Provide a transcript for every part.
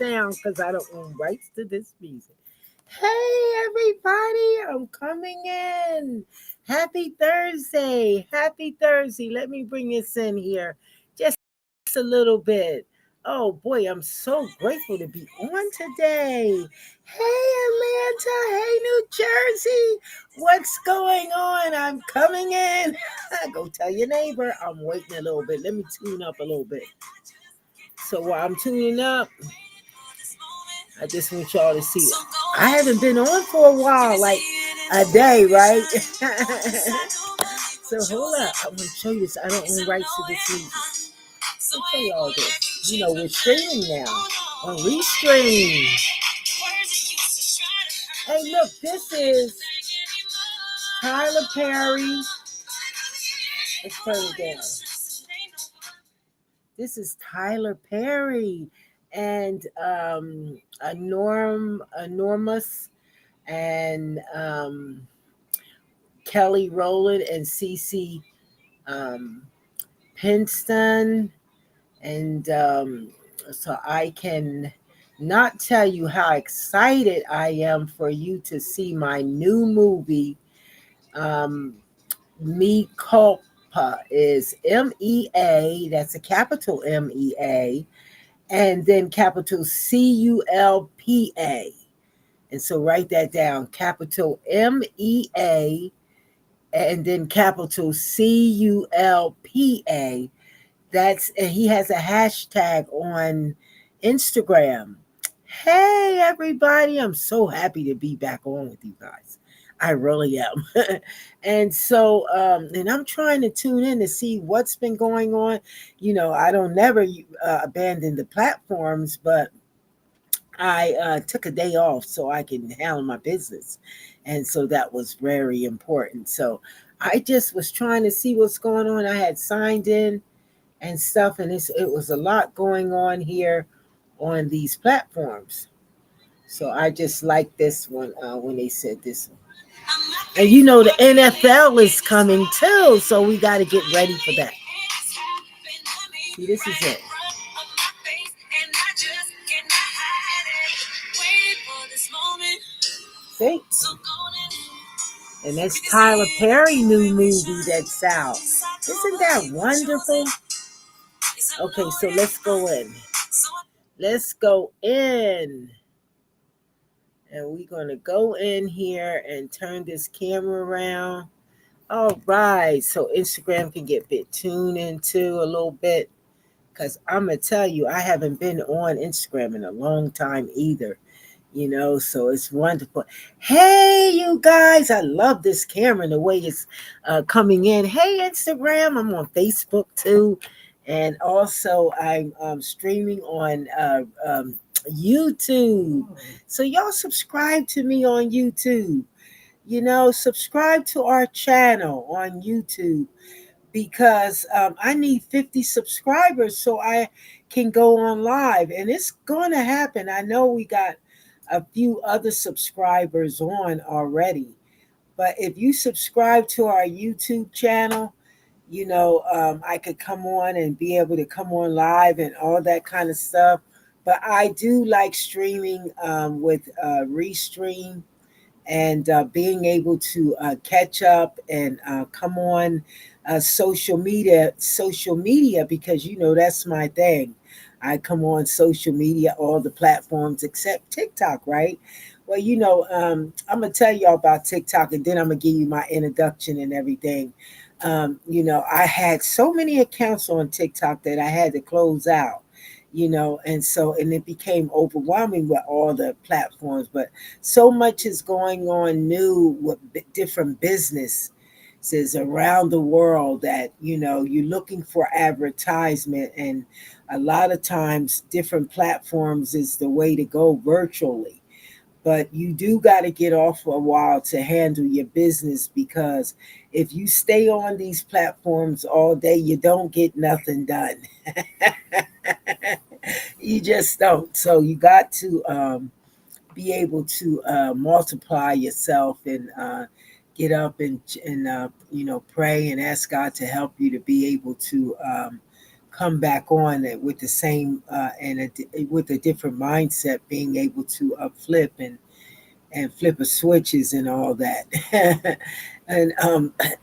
sound because I don't own rights to this music. Hey, everybody, I'm coming in. Happy Thursday. Happy Thursday. Let me bring this in here just a little bit. Oh boy, I'm so grateful to be on today. Hey, Atlanta. Hey, New Jersey. What's going on? I'm coming in. Go tell your neighbor. I'm waiting a little bit. Let me tune up a little bit. So while I'm tuning up, I just want y'all to see. I haven't been on for a while, like a day, right? So hold up. I'm gonna show you this. I don't own rights to this music. I'll show you all this. We're streaming now on Restream. Hey, look, this is Tyler Perry. Let's turn it down. This is Tyler Perry and Enormous and Kelly Rowland and Cece Pinston. And so I can not tell you how excited I am for you to see my new movie. Me Culpa is MEA, that's a capital MEA, and then capital CULPA. And so write that down, capital MEA, and then capital CULPA. And he has a hashtag on Instagram. Hey everybody, I'm so happy to be back on with you guys. I really am. And so and I'm trying to tune in to see what's been going on. I don't never abandon the platforms, but I took a day off so I can handle my business. And so that was very important. So I just was trying to see what's going on. I had signed in and stuff, and it was a lot going on here on these platforms. So I just like this one when they said this one. And the NFL is coming too, so we got to get ready for that. See, this is it. See? And that's Tyler Perry new movie that's out. Isn't that wonderful? Okay, so let's go in. Let's go in. And we're going to go in here and turn this camera around. All right. So Instagram can get bit tuned into a little bit. Because I'm going to tell you, I haven't been on Instagram in a long time either. So it's wonderful. Hey, you guys. I love this camera and the way it's coming in. Hey, Instagram. I'm on Facebook too. And also I'm streaming on YouTube. So y'all subscribe to me on YouTube. Subscribe to our channel on YouTube because I need 50 subscribers so I can go on live. And it's going to happen. I know we got a few other subscribers on already. But if you subscribe to our YouTube channel, I could come on and be able to come on live and all that kind of stuff. But I do like streaming with Restream and being able to catch up and come on social media because that's my thing. I come on social media, all the platforms except TikTok, right? Well, I'm gonna tell y'all about TikTok, and then I'm gonna give you my introduction and everything. I had so many accounts on TikTok that I had to close out, and it became overwhelming with all the platforms. But so much is going on new with different businesses around the world that, you're looking for advertisement. And a lot of times, different platforms is the way to go virtually. But you do got to get off for a while to handle your business because if you stay on these platforms all day, you don't get nothing done. You just don't. So you got to be able to multiply yourself and get up and pray and ask God to help you to be able to come back on it with the same with a different mindset, being able to flip and flip of switches and all that. And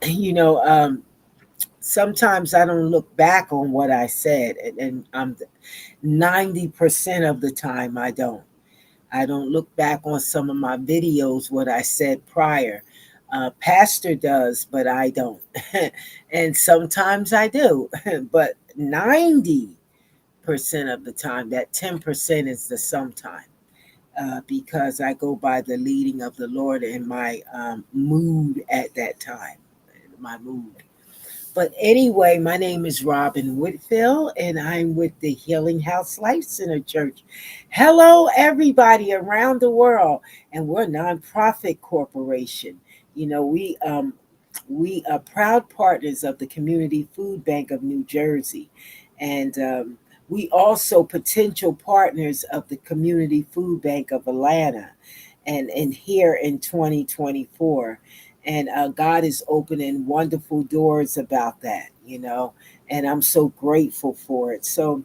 you know, sometimes I don't look back on what I said, and 90% of the time I don't. I don't look back on some of my videos, what I said prior. Pastor does, but I don't. And sometimes I do, but 90% of the time, that 10% is the sometime. Because I go by the leading of the Lord and my mood at that time, my mood. But anyway, my name is Robin Whitfield, and I'm with the Healing House Life Center Church. Hello, everybody around the world, and we're a nonprofit corporation. You know, we are proud partners of the Community Food Bank of New Jersey, and we also potential partners of the Community Food Bank of Atlanta, and here in 2024. And God is opening wonderful doors about that, you know, and I'm so grateful for it. So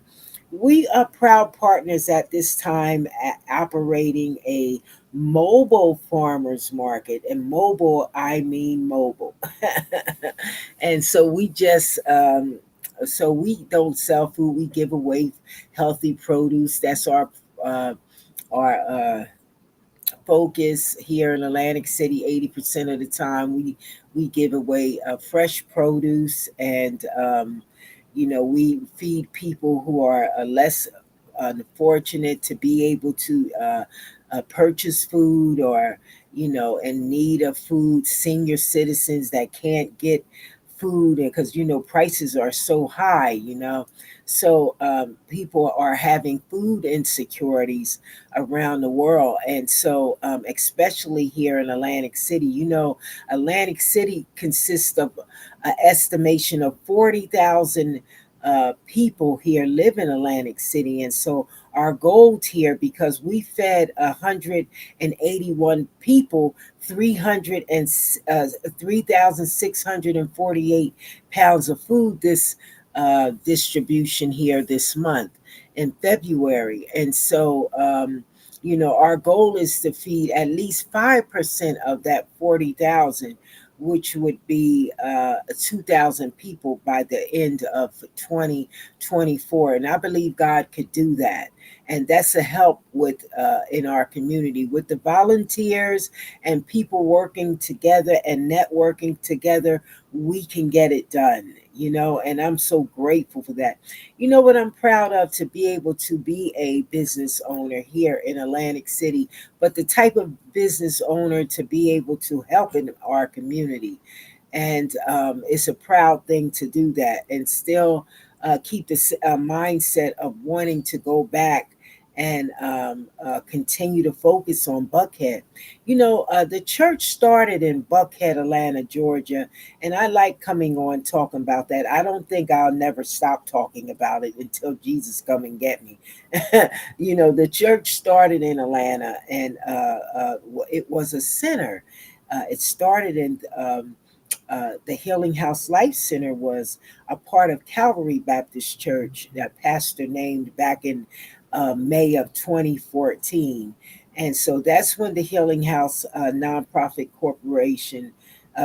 we are proud partners at this time at operating a mobile farmers market, and mobile, I mean mobile. And so so we don't sell food, we give away healthy produce. That's uh, our focus here in Atlantic City. 80% of the time, we give away fresh produce, and you know, we feed people who are less fortunate to be able to purchase food, or you know, in need of food. Senior citizens that can't get food, because you know prices are so high. You know, so people are having food insecurities around the world. And so, especially here in Atlantic City, you know, Atlantic City consists of an estimation of 40,000 people here live in Atlantic City. And so our goal here, because we fed 181 people 300 and 3,648 pounds of food this distribution here this month in February. And so, you know, our goal is to feed at least 5% of that 40,000, which would be 2,000 people by the end of 2024. And I believe God could do that. And that's a help with in our community with the volunteers and people working together and networking together. We can get it done, you know, and I'm so grateful for that. You know what I'm proud of? To be able to be a business owner here in Atlantic City, but the type of business owner to be able to help in our community. And it's a proud thing to do that, and still keep the mindset of wanting to go back and continue to focus on Buckhead. You know, the church started in Buckhead, Atlanta, Georgia, and I like coming on talking about that. I don't think I'll never stop talking about it until Jesus come and get me. You know, the church started in Atlanta, and it was a center. It started in the Healing House Life Center was a part of Calvary Baptist Church that pastor named back in May of 2014. And so that's when the Healing House nonprofit corporation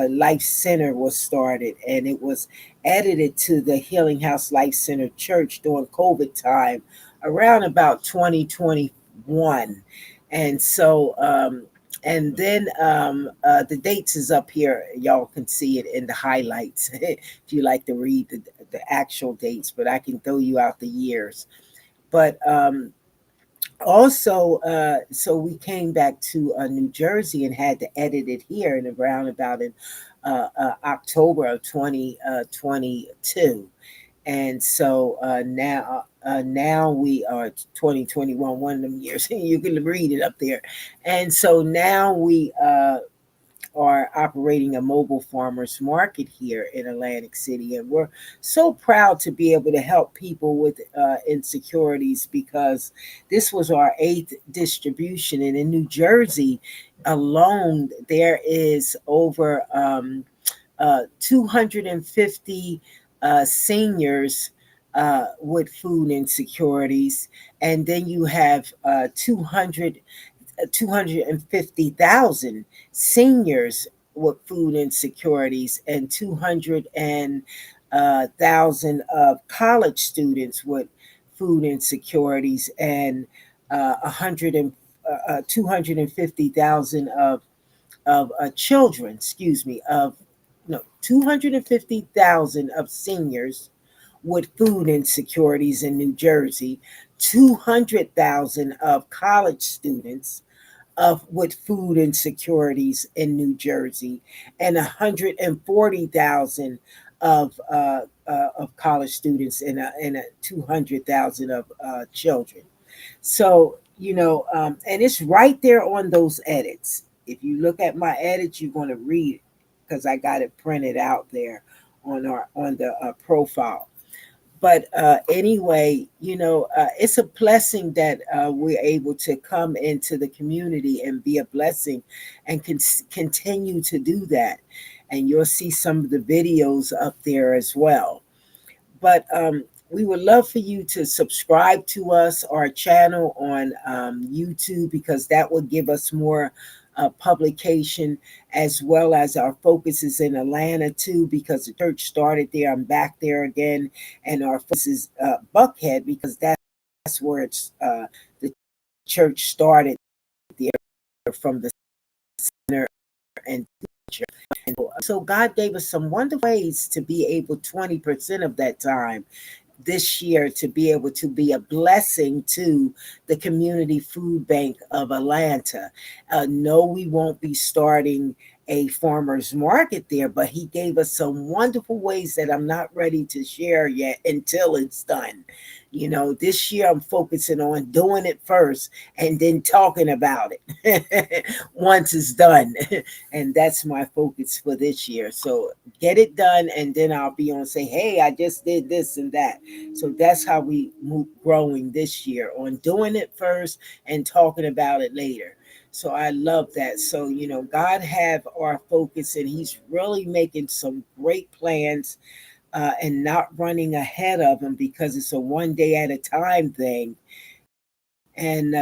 Life Center was started, and it was edited to the Healing House Life Center Church during COVID time around about 2021. And so, and then the dates is up here. Y'all can see it in the highlights if you like to read the actual dates, but I can throw you out the years. But also, so we came back to New Jersey and had to edit it here in around about in October of 2022. And so now we are 2021, one of them years. You can read it up there. And so now we are operating a mobile farmers market here in Atlantic City. And we're so proud to be able to help people with insecurities, because this was our eighth distribution. And in New Jersey alone, there is over 250 seniors with food insecurities, and then you have 250,000 seniors with food insecurities, and 200,000 of college students with food insecurities, and 250,000 of children, excuse me, of no 250,000 of seniors with food insecurities in New Jersey, 200,000 of college students of with food insecurities in New Jersey, and 140,000 of college students, and 200,000 of children. So, and it's right there on those edits. If you look at my edits, you're going to read it because I got it printed out there on the profile. But anyway, it's a blessing that we're able to come into the community and be a blessing, and continue to do that. And you'll see some of the videos up there as well. But we would love for you to subscribe to us, our channel on YouTube, because that will give us more publication, as well as our focus is in Atlanta too, because the church started there. I'm back there again, and our focus is Buckhead, because that's where the church started there, from the center and teacher. And so God gave us some wonderful ways to be able 20% of that time this year to be able to be a blessing to the Community Food Bank of Atlanta. No, we won't be starting a farmer's market there, but he gave us some wonderful ways that I'm not ready to share yet until it's done. This year I'm focusing on doing it first and then talking about it once it's done. And that's my focus for this year. So get it done, and then I'll be on say, hey, I just did this and that. So that's how we move growing this year, on doing it first and talking about it later. So I love that. So, God have our focus, and he's really making some great plans, and not running ahead of them, because it's a one day at a time thing. And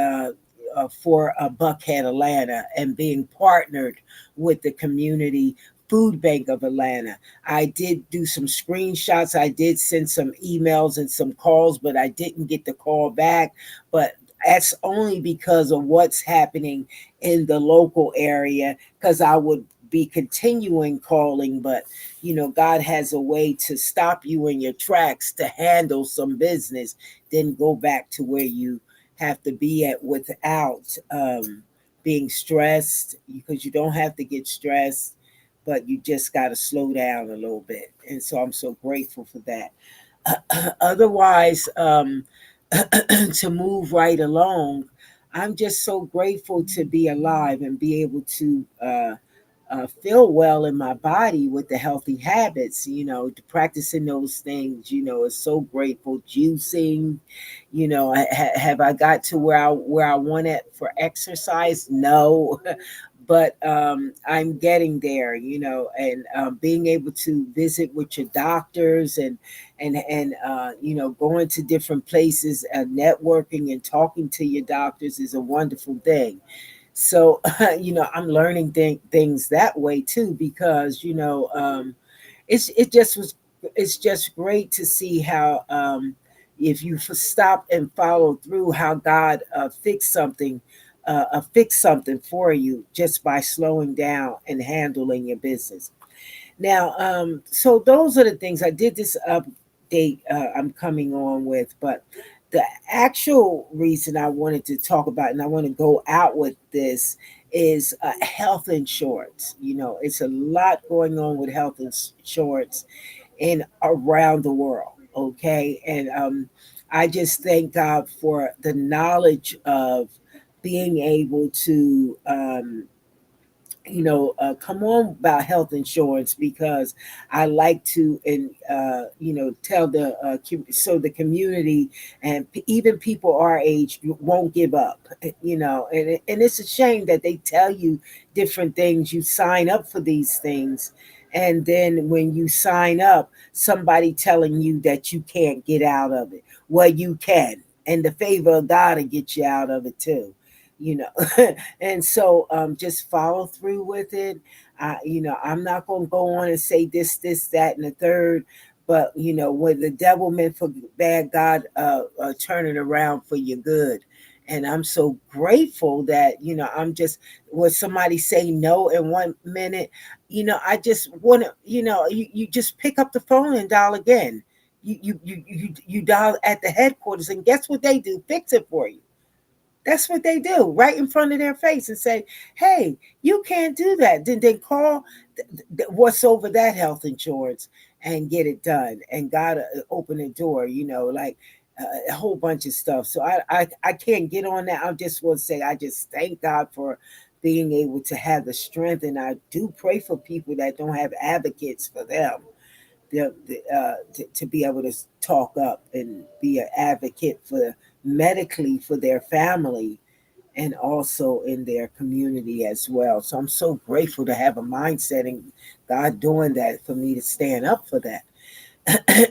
for Buckhead, Atlanta, and being partnered with the Community Food Bank of Atlanta. I did do some screenshots. I did send some emails and some calls, but I didn't get the call back. But that's only because of what's happening in the local area, because I would be continuing calling, but God has a way to stop you in your tracks to handle some business, then go back to where you have to be at without being stressed, because you don't have to get stressed, but you just got to slow down a little bit. And so I'm so grateful for that. Otherwise, to move right along, I'm just so grateful to be alive and be able to feel well in my body with the healthy habits, practicing those things, is so grateful. Juicing, have I got to where I want it for exercise? No. But I'm getting there, and being able to visit with your doctors, and going to different places, networking and talking to your doctors is a wonderful thing. So I'm learning things that way too, because it's just great to see how, if you stop and follow through, how God fix something for you just by slowing down and handling your business. Now, so those are the things I did this update I'm coming on with, but the actual reason I wanted to talk about, and I want to go out with this, is health insurance. It's a lot going on with health insurance in around the world. Okay, and I just thank God for the knowledge of being able to come on about health insurance, because I like to, and tell so the community, and even people our age won't give up. And it's a shame that they tell you different things. You sign up for these things, And then when you sign up, somebody telling you that you can't get out of it. Well, you can, and the favor of God will get you out of it too. You know, and so just follow through with it. I'm not going to go on and say this, that, and the third, but when the devil meant for bad, God turn it around for your good. And I'm so grateful that I'm just when somebody say no in 1 minute, I just want to, you just pick up the phone and dial again. You dial at the headquarters, and guess what they do? Fix it for you. That's what they do right in front of their face and say, "Hey, you can't do that." Then call what's over that health insurance and get it done. And God open the door, like a whole bunch of stuff. So I can't get on that. I just want to say I just thank God for being able to have the strength, and I do pray for people that don't have advocates for them. To be able to talk up and be an advocate for medically for their family and also in their community as well. So I'm so grateful to have a mindset and God doing that for me to stand up for that.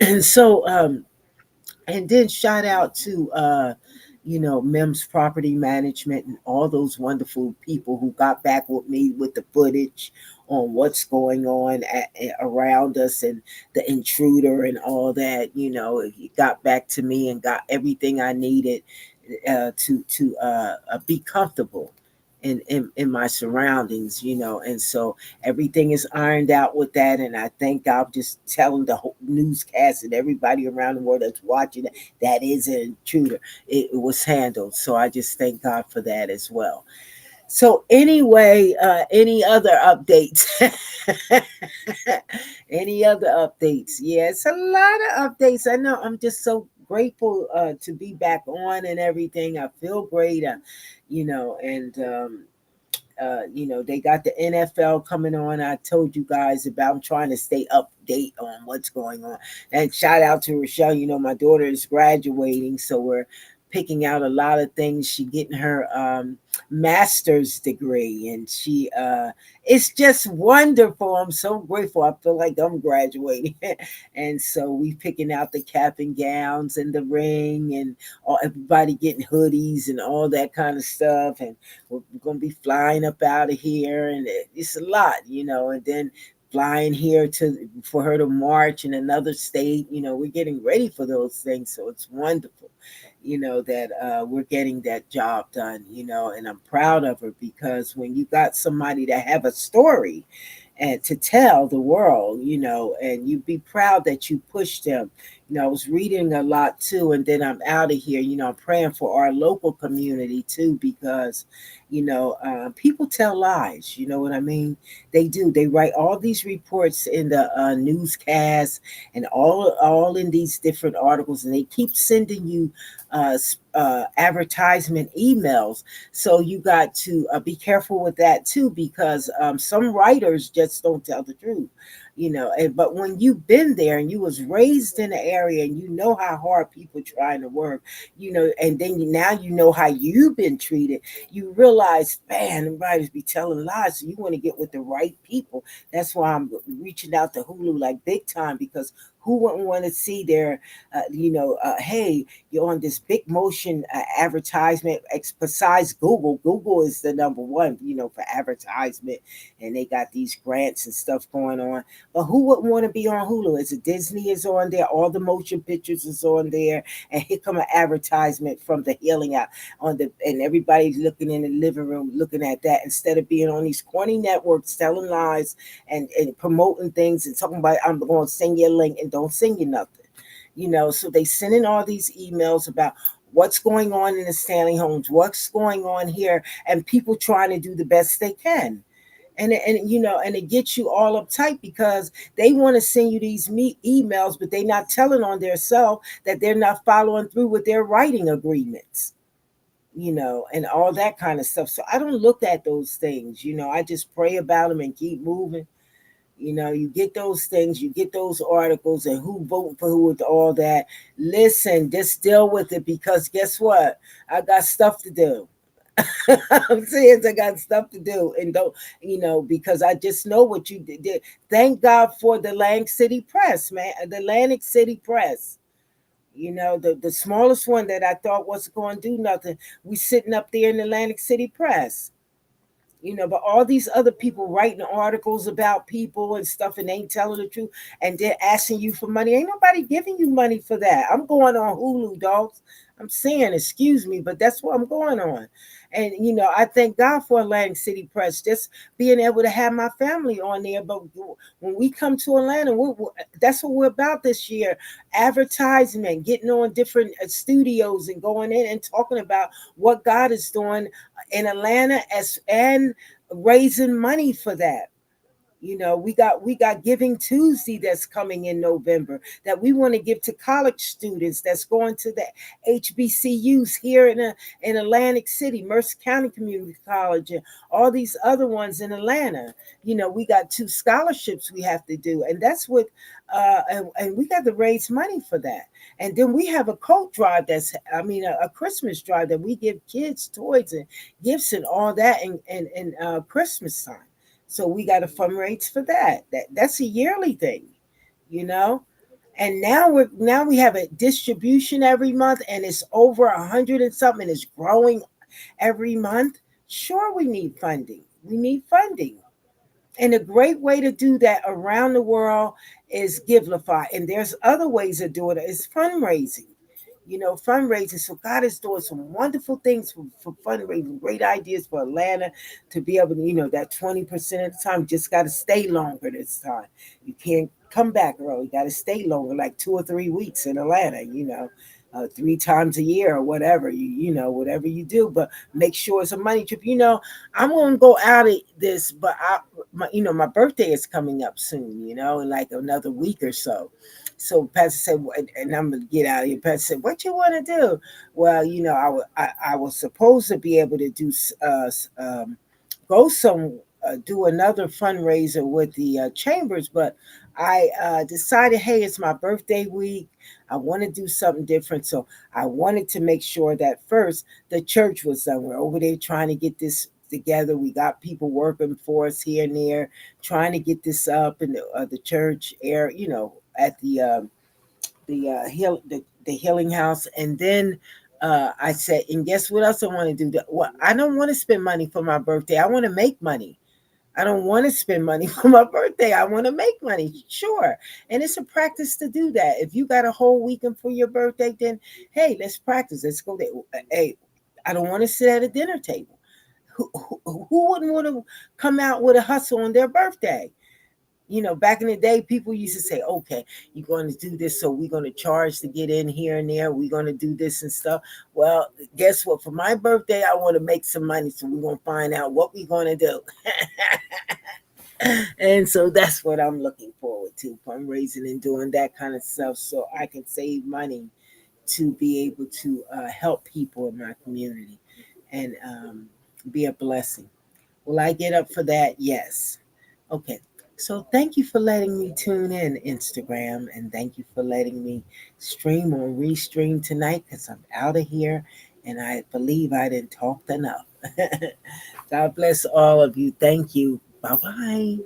And so and then shout out to Mims Property Management and all those wonderful people who got back with me with the footage on what's going on around us and the intruder and all that. He got back to me and got everything I needed to be comfortable in my surroundings, and so everything is ironed out with that. And I thank God, just telling the whole newscast and everybody around the world that's watching that is an intruder. It was handled. So I just thank God for that as well. So anyway, any other updates? Any other updates? Yeah, it's a lot of updates. I know. I'm just so grateful to be back on and everything. I feel great. And they got the NFL coming on. I told you guys about. I'm trying to stay update on what's going on. And shout out to Rochelle. My daughter is graduating, so we're picking out a lot of things. She getting her master's degree, and she it's just wonderful. I'm so grateful. I feel like I'm graduating. And so we picking out the cap and gowns and the ring and everybody getting hoodies and all that kind of stuff. And we're going to be flying up out of here, and it's a lot, and then flying here to for her to march in another state. We're getting ready for those things, so it's wonderful, that we're getting that job done, and I'm proud of her, because when you got somebody that have a story and to tell the world, and you be proud that you pushed them. I was reading a lot too, and then I'm out of here. I'm praying for our local community too, because people tell lies. You know what I mean? They do. They write all these reports in the newscasts and all in these different articles, and they keep sending you advertisement emails. So you got to be careful with that too, because some writers just don't tell the truth. But when you've been there and you was raised in the area and you know how hard people trying to work, and then now you know how you've been treated, you realize, man, the writers be telling lies. So you want to get with the right people. That's why I'm reaching out to Hulu like big time, because who wouldn't want to see their, hey, you're on this big motion advertisement. Besides Google, Google is the number one, for advertisement, and they got these grants and stuff going on. But who wouldn't want to be on Hulu? It's a Disney is on there, all the motion pictures is on there, and here come an advertisement from the Healing app and everybody's looking in the living room looking at that, instead of being on these corny networks telling lies and promoting things and talking about, I'm going to send you a link, and don't send you nothing. So they send in all these emails about what's going on in the Stanley homes, what's going on here, and people trying to do the best they can. And it gets you all uptight, because they want to send you these emails, but they're not telling on their self that they're not following through with their writing agreements, and all that kind of stuff. So I don't look at those things. I just pray about them and keep moving. You get those things, you get those articles, and who voting for who with all that. Listen, just deal with it, because guess what? I got stuff to do. I'm serious. I got stuff to do, and don't because I just know what you did. Thank God for the Lang City Press, man. The Atlantic City Press. The smallest one that I thought wasn't going to do nothing. We sitting up there in the Atlantic City Press. But all these other people writing articles about people and stuff, and they ain't telling the truth, and they're asking you for money. Ain't nobody giving you money for that. I'm going on Hulu, dogs. I'm saying, excuse me, but that's what I'm going on. And I thank God for Atlantic City Press, just being able to have my family on there. But when we come to Atlanta, that's what we're about this year: advertisement, getting on different studios and going in and talking about what God is doing in Atlanta, and raising money for that. We got Giving Tuesday that's coming in November, that we want to give to college students that's going to the HBCUs here in Atlantic City, Mercer County Community College, and all these other ones in Atlanta. We got 2 scholarships we have to do, and that's what and we got to raise money for that. And then we have a coat drive, a Christmas drive, that we give kids toys and gifts and all that in Christmas time. So we got to fundraise for that. That's a yearly thing, you know. And now we have a distribution every month, and it's over 100 and something. It's growing every month. Sure, we need funding. We need funding. And a great way to do that around the world is Givelify. And there's other ways of doing it. It's fundraising. Fundraising. So God is doing some wonderful things for fundraising, great ideas for Atlanta to be able to, that 20% of the time, just got to stay longer this time. You can't come back early. You got to stay longer, like 2 or 3 weeks in Atlanta, 3 times a year or whatever, whatever you do, but make sure it's a money trip. I'm going to go out of this, but my birthday is coming up soon, in like another week or so. So Pastor said, and I'm gonna get out of here. Pastor said, "What you want to do?" Well, I was supposed to be able to do go some do another fundraiser with the chambers, but I decided, hey, it's my birthday week. I want to do something different, so I wanted to make sure that first the church was done. We're over there trying to get this together. We got people working for us here and there, trying to get this up in the church air, at the healing house. And then I said, and guess what else I want to do? Well, I don't want to spend money for my birthday. I want to make money. I don't want to spend money for my birthday. I want to make money, sure. And it's a practice to do that. If you got a whole weekend for your birthday, then hey, let's practice. Let's go there. Hey, I don't want to sit at a dinner table. Who wouldn't want to come out with a hustle on their birthday? Back in the day, people used to say, okay, you're going to do this, so we're going to charge to get in here and there. We're going to do this and stuff. Well, guess what? For my birthday, I want to make some money, so we're going to find out what we're going to do. And so that's what I'm looking forward to, fundraising and doing that kind of stuff so I can save money to be able to help people in my community and be a blessing. Will I get up for that? Yes. Okay. So thank you for letting me tune in, Instagram, and thank you for letting me stream or restream tonight because I'm out of here and I believe I didn't talk enough. God bless all of you. Thank you. Bye bye.